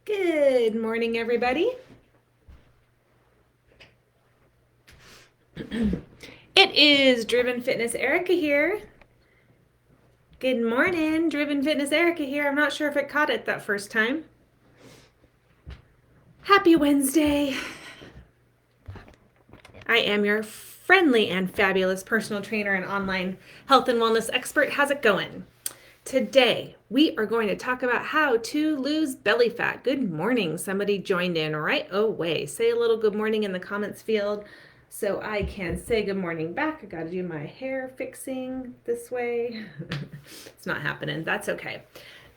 Good morning, everybody. It is Driven Fitness Erica here. Good morning, Driven Fitness Erica here. I'm not sure if it caught it that first time. Happy Wednesday. I am your friendly and fabulous personal trainer and online health and wellness expert. How's it going? Today, we are going to talk about how to lose belly fat. Good morning. Somebody joined in right away. Say a little good morning in the comments field so I can say good morning back. I got to do my hair fixing this way. It's not happening. That's okay.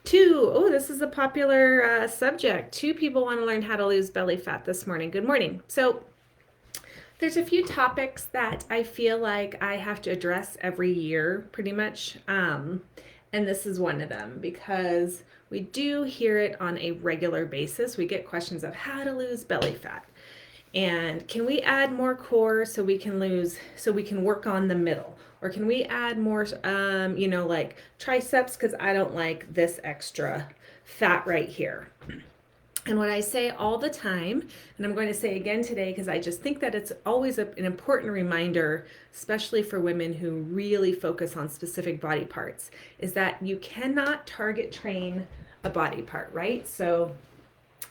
This is a popular subject. 2 people want to learn how to lose belly fat this morning. Good morning. So, there's a few topics that I feel like I have to address every year, pretty much. And this is one of them because we do hear it on a regular basis. We get questions of how to lose belly fat. And can we add more core so we can work on the middle? Or can we add more, like triceps because I don't like this extra fat right here. And what I say all the time, and I'm going to say again today because I just think that it's always an important reminder, especially for women who really focus on specific body parts, is that you cannot target train a body part, right? So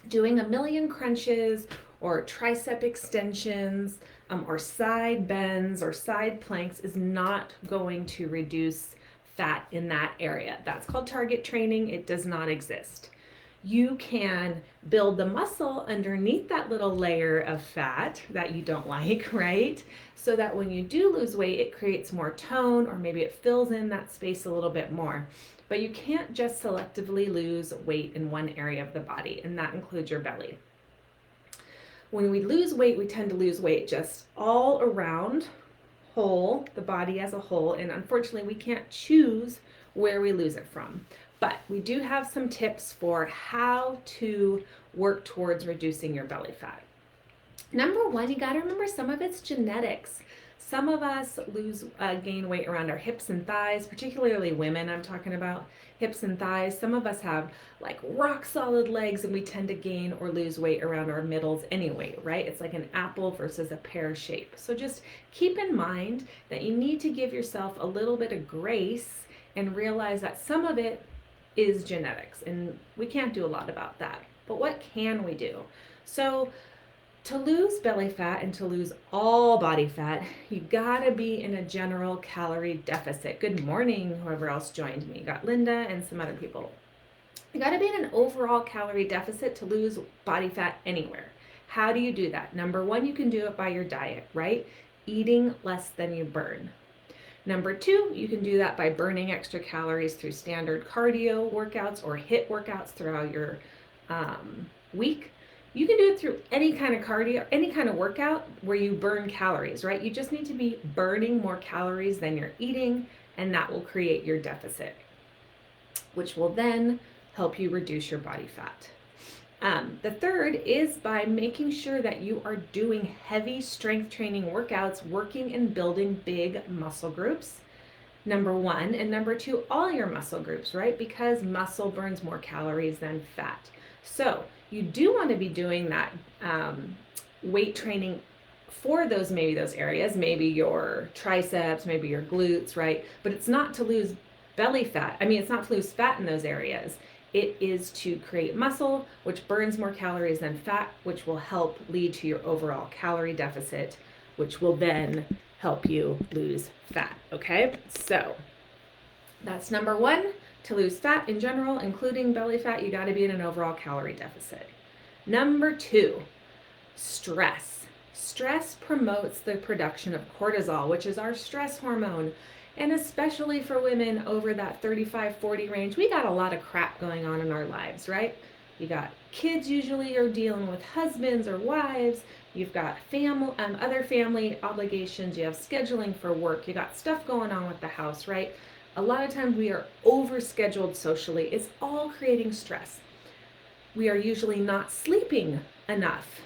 doing a million crunches or tricep extensions or side bends or side planks is not going to reduce fat in that area. That's called target training. It does not exist. You can build the muscle underneath that little layer of fat that you don't like, right? So that when you do lose weight, it creates more tone or maybe it fills in that space a little bit more. But you can't just selectively lose weight in one area of the body, and that includes your belly. When we lose weight, we tend to lose weight just all around the body as a whole, and unfortunately, we can't choose where we lose it from. But we do have some tips for how to work towards reducing your belly fat. Number one, you got to remember some of it's genetics. Some of us gain weight around our hips and thighs, particularly women. I'm talking about hips and thighs. Some of us have like rock solid legs and we tend to gain or lose weight around our middles anyway, right? It's like an apple versus a pear shape. So just keep in mind that you need to give yourself a little bit of grace and realize that some of it is genetics and we can't do a lot about that. But what can we do? So to lose belly fat and to lose all body fat, you gotta be in a general calorie deficit. Good morning, whoever else joined me. You got Linda and some other people. You gotta be in an overall calorie deficit to lose body fat anywhere. How do you do that? Number one, you can do it by your diet, right? Eating less than you burn. Number two, you can do that by burning extra calories through standard cardio workouts or HIIT workouts throughout your week. You can do it through any kind of cardio, any kind of workout where you burn calories, right? You just need to be burning more calories than you're eating, and that will create your deficit, which will then help you reduce your body fat. The third is by making sure that you are doing heavy strength training workouts, working and building big muscle groups. Number one, and number two, all your muscle groups, right? Because muscle burns more calories than fat. So you do want to be doing that weight training for those areas, maybe your triceps, maybe your glutes, right? But it's not to lose belly fat. It's not to lose fat in those areas. It is to create muscle, which burns more calories than fat, which will help lead to your overall calorie deficit, which will then help you lose fat, okay? So that's number one. To lose fat in general, including belly fat, you gotta be in an overall calorie deficit. Number two, stress. Stress promotes the production of cortisol, which is our stress hormone. And especially for women over that 35-40 range, we got a lot of crap going on in our lives, right? You got kids usually are dealing with husbands or wives. You've got other family obligations. You have scheduling for work. You got stuff going on with the house, right? A lot of times we are overscheduled socially. It's all creating stress. We are usually not sleeping enough.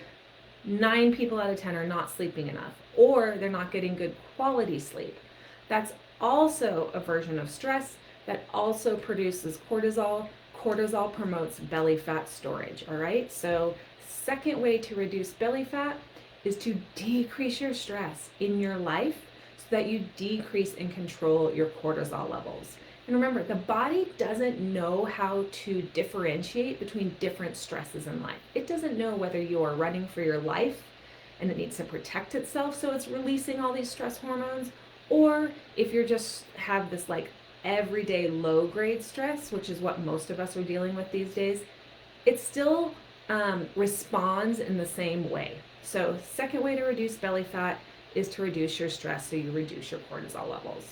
9 people out of 10 are not sleeping enough, or they're not getting good quality sleep. That's also a version of stress that also produces cortisol. cortisol promotes belly fat storage, all right? So second way to reduce belly fat is to decrease your stress in your life so that you decrease and control your cortisol levels. And remember, the body doesn't know how to differentiate between different stresses in life. It doesn't know whether you are running for your life and it needs to protect itself, so it's releasing all these stress hormones, or if you're just have this like everyday low grade stress, which is what most of us are dealing with these days, it still responds in the same way. So second way to reduce belly fat is to reduce your stress, so you reduce your cortisol levels.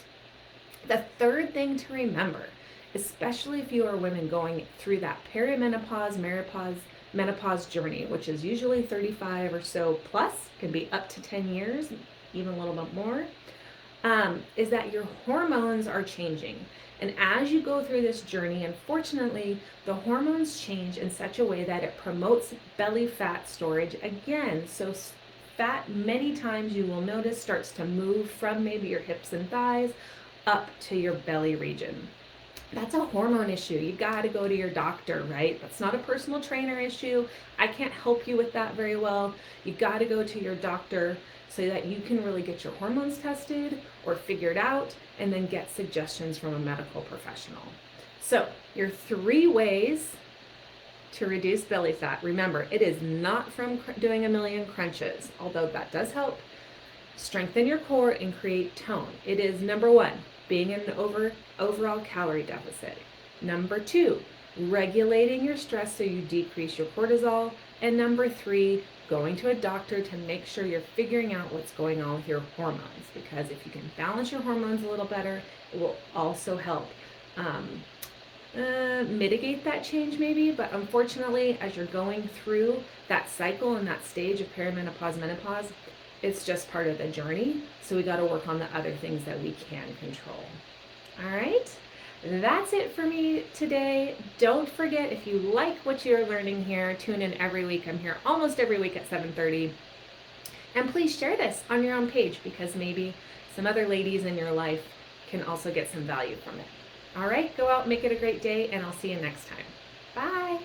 The third thing to remember, especially if you are women going through that perimenopause, menopause journey, which is usually 35 or so plus, can be up to 10 years, even a little bit more, is that your hormones are changing. And as you go through this journey, unfortunately, the hormones change in such a way that it promotes belly fat storage again. So fat, many times you will notice, starts to move from maybe your hips and thighs up to your belly region. That's a hormone issue. You got to go to your doctor, right? That's not a personal trainer issue. I can't help you with that very well. You got to go to your doctor so that you can really get your hormones tested or figured out and then get suggestions from a medical professional. So, your 3 ways to reduce belly fat. Remember, it is not from doing a million crunches, although that does help. Strengthen your core and create tone. It is number 1, being in an overall calorie deficit. Number 2, regulating your stress so you decrease your cortisol. And number 3, going to a doctor to make sure you're figuring out what's going on with your hormones. Because if you can balance your hormones a little better, it will also help mitigate that change maybe. But unfortunately, as you're going through that cycle and that stage of perimenopause, menopause, it's just part of the journey. So we got to work on the other things that we can control. All right. That's it for me today. Don't forget, if you like what you're learning here, tune in every week. I'm here almost every week at 7:30. And please share this on your own page because maybe some other ladies in your life can also get some value from it. All right, go out, make it a great day, and I'll see you next time. Bye.